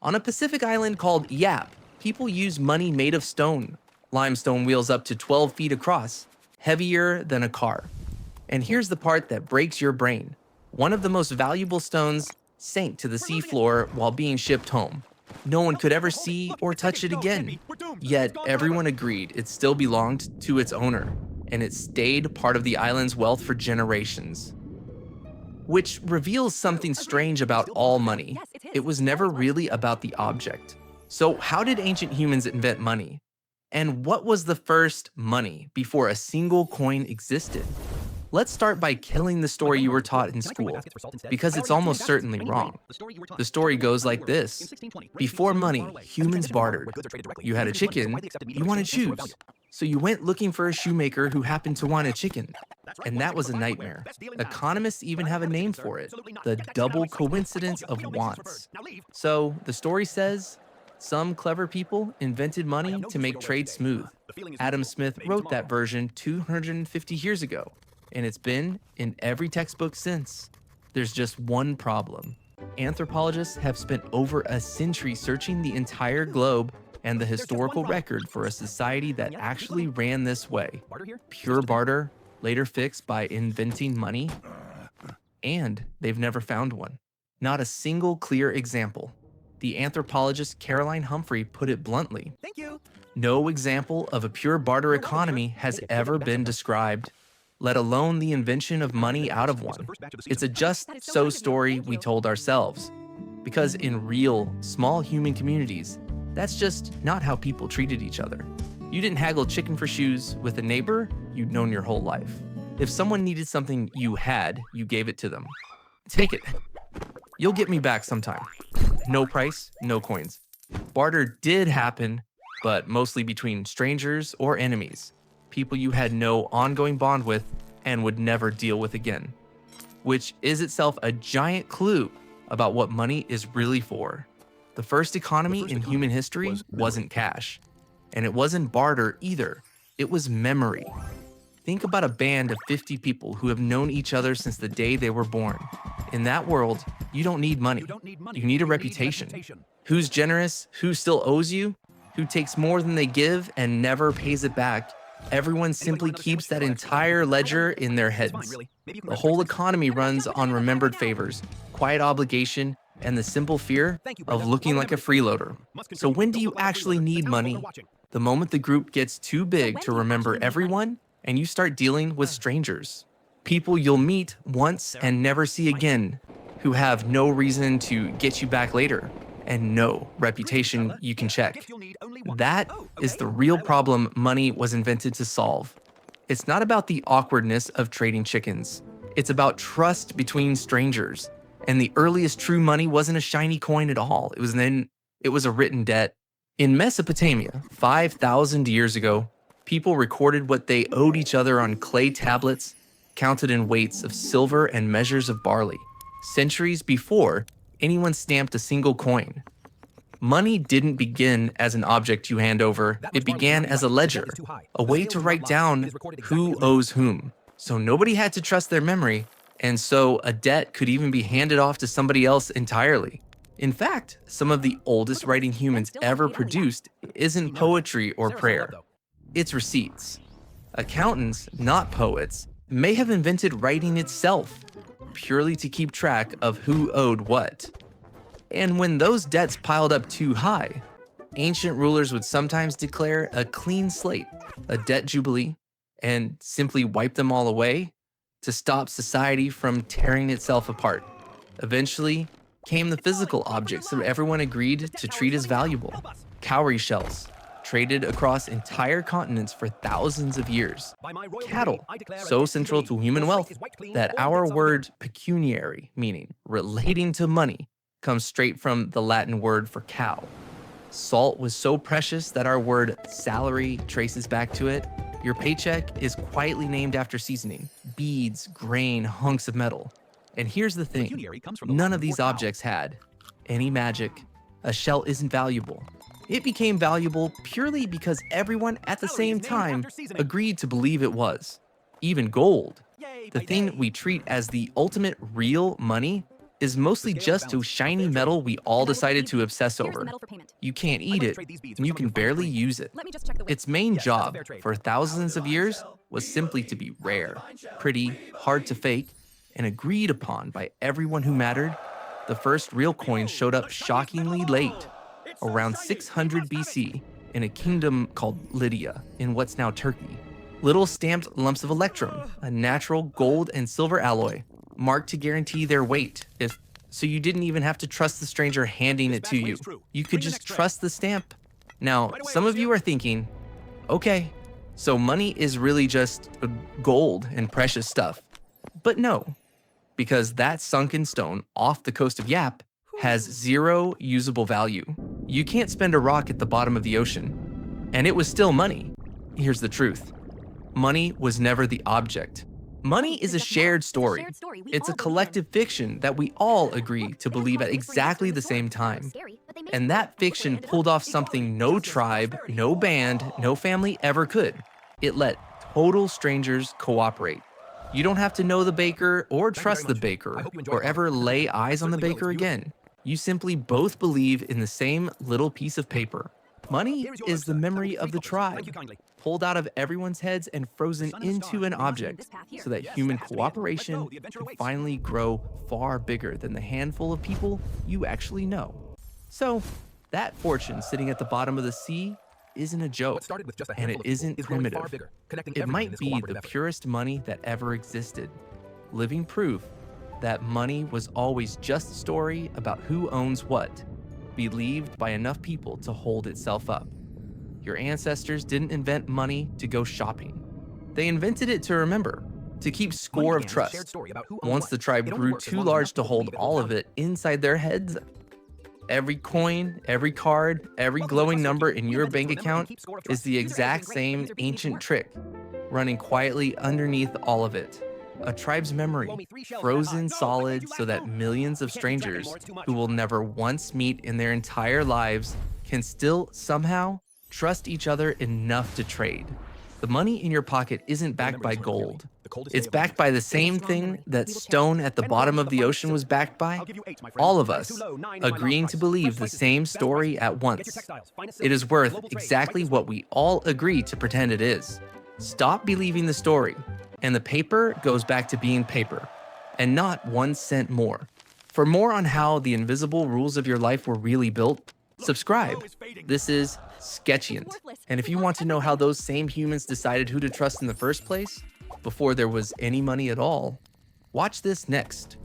On a Pacific island called Yap, people use money made of stone. Limestone wheels up to 12 feet across, heavier than a car. And here's the part that breaks your brain. One of the most valuable stones sank to the seafloor while being shipped home. No one could ever see or touch it again. Yet everyone agreed it still belonged to its owner, and it stayed part of the island's wealth for generations. Which reveals something strange about all money. It was never really about the object. So how did ancient humans invent money? And what was the first money before a single coin existed? Let's start by killing the story you were taught in school, because it's almost certainly wrong. The story goes like this. Before money, humans bartered. You had a chicken, you wanted shoes. So you went looking for a shoemaker who happened to want a chicken. And that was a nightmare. Economists even have a name for it, the double coincidence of wants. So the story says, some clever people invented money to make trade smooth. Adam Smith wrote that version 250 years ago, and it's been in every textbook since. There's just one problem. Anthropologists have spent over a century searching the entire globe and the historical record for a society that actually ran this way. Pure barter, later fixed by inventing money, and they've never found one. Not a single clear example. The anthropologist Caroline Humphrey put it bluntly. Thank you. No example of a pure barter economy has ever been described, let alone the invention of money out of one. It's a just-so story we told ourselves. Because in real, small human communities, that's just not how people treated each other. You didn't haggle chicken for shoes with a neighbor you'd known your whole life. If someone needed something you had, you gave it to them. Take it. You'll get me back sometime. No price, no coins. Barter did happen, but mostly between strangers or enemies, people you had no ongoing bond with and would never deal with again. Which is itself a giant clue about what money is really for. The first economy in human history wasn't cash. And it wasn't barter either. It was memory. Think about a band of 50 people who have known each other since the day they were born. In that world, you don't need money. You need a reputation. Who's generous? Who still owes you? Who takes more than they give and never pays it back? Everyone simply keeps that entire ledger in their heads. The whole economy runs on remembered favors, quiet obligation, and the simple fear of looking like a freeloader. So when do you actually need money? The moment the group gets too big to remember everyone, and you start dealing with strangers. People you'll meet once and never see again, who have no reason to get you back later, and no reputation you can check. That is the real problem money was invented to solve. It's not about the awkwardness of trading chickens. It's about trust between strangers. And the earliest true money wasn't a shiny coin at all. It was a written debt. In Mesopotamia, 5,000 years ago, people recorded what they owed each other on clay tablets, counted in weights of silver and measures of barley, centuries before anyone stamped a single coin. Money didn't begin as an object you hand over. It began as a ledger, a way to write down who owes whom. So nobody had to trust their memory, and so a debt could even be handed off to somebody else entirely. In fact, some of the oldest writing humans ever produced isn't poetry or prayer. It's receipts. Accountants, not poets, may have invented writing itself, purely to keep track of who owed what. And when those debts piled up too high, ancient rulers would sometimes declare a clean slate, a debt jubilee, and simply wipe them all away to stop society from tearing itself apart. Eventually came the physical objects that everyone agreed to treat as valuable. Cowrie shells, traded across entire continents for thousands of years. Cattle, so central to human wealth that our word pecuniary, meaning relating to money, comes straight from the Latin word for cow. Salt was so precious that our word salary traces back to it. Your paycheck is quietly named after seasoning, beads, grain, hunks of metal. And here's the thing, none of these objects had any magic. A shell isn't valuable. It became valuable purely because everyone at the same time agreed to believe it was. Even gold, the thing we treat as the ultimate real money, is mostly just a shiny metal we all decided to obsess over. You can't eat it, and you can barely use it. Its main job for thousands of years was simply to be rare, pretty, hard to fake, and agreed upon by everyone who mattered. The first real coins showed up shockingly late, around 600 BC, in a kingdom called Lydia, in what's now Turkey. Little stamped lumps of electrum, a natural gold and silver alloy, marked to guarantee their weight. So you didn't even have to trust the stranger handing it to you. You could just trust the stamp. Now, some of you are thinking, okay, so money is really just gold and precious stuff. But no, because that sunken stone off the coast of Yap has zero usable value. You can't spend a rock at the bottom of the ocean. And it was still money. Here's the truth. Money was never the object. Money is a shared story. It's a collective fiction that we all agree to believe at exactly the same time. And that fiction pulled off something no tribe, no band, no family ever could. It let total strangers cooperate. You don't have to know the baker or trust the baker or ever lay eyes on the baker again. You simply both believe in the same little piece of paper. Money is the memory of the tribe, pulled out of everyone's heads and frozen into an object so that human cooperation can finally grow far bigger than the handful of people you actually know. So, that fortune sitting at the bottom of the sea isn't a joke, and it isn't primitive. It might be the purest money that ever existed, living proof that money was always just a story about who owns what, believed by enough people to hold itself up. Your ancestors didn't invent money to go shopping. They invented it to remember, to keep score of trust. Once the tribe grew too large to hold all of it inside their heads, every coin, every card, every glowing number in your bank account is the exact same ancient trick, running quietly underneath all of it. A tribe's memory, frozen solid so that millions of strangers who will never once meet in their entire lives can still somehow trust each other enough to trade. The money in your pocket isn't backed by gold. It's backed by the same thing that stone at the bottom of the ocean was backed by. All of us agreeing to believe the same story at once. It is worth exactly what we all agree to pretend it is. Stop believing the story, and the paper goes back to being paper, and not 1 cent more. For more on how the invisible rules of your life were really built, subscribe. This is Sketchient. And if you want to know how those same humans decided who to trust in the first place, before there was any money at all, watch this next.